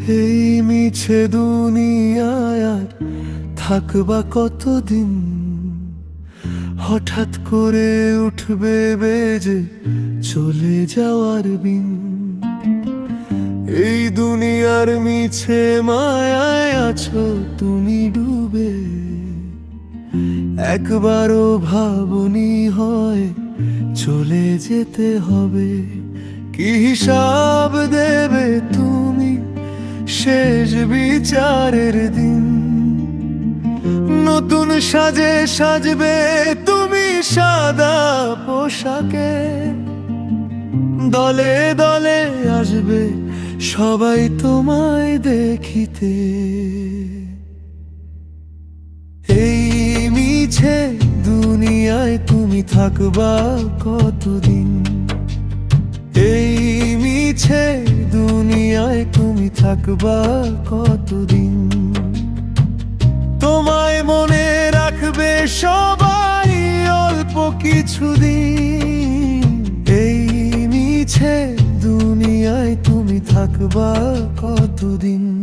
এই মিছে দুনিয়ায় আর থাকবা কতদিন? হঠাৎ করে উঠবে বেজে চলে যাওয়ার বিন। এই দুনিয়ার মিছে মায়ায় আছো তুমি ডুবে, একবারও ভাবনি হয় চলে যেতে হবে। কি হিসাব দেবে তুমি শেষ বিচারের দিন? নতুন সাজে সাজবে তুমি সাদা পোশাকে, দলে দলে আসবে সবাই তোমায় দেখিতে। এই মিছে দুনিয়ায় তুমি থাকবা কতদিন? এই মিছে দুনিয়ায় তুমি থাকবা কতদিন? তোমায় মনে রাখবে সবাই অল্প কিছুদিন। এই মিছে দুনিয়ায় তুমি থাকবা কতদিন?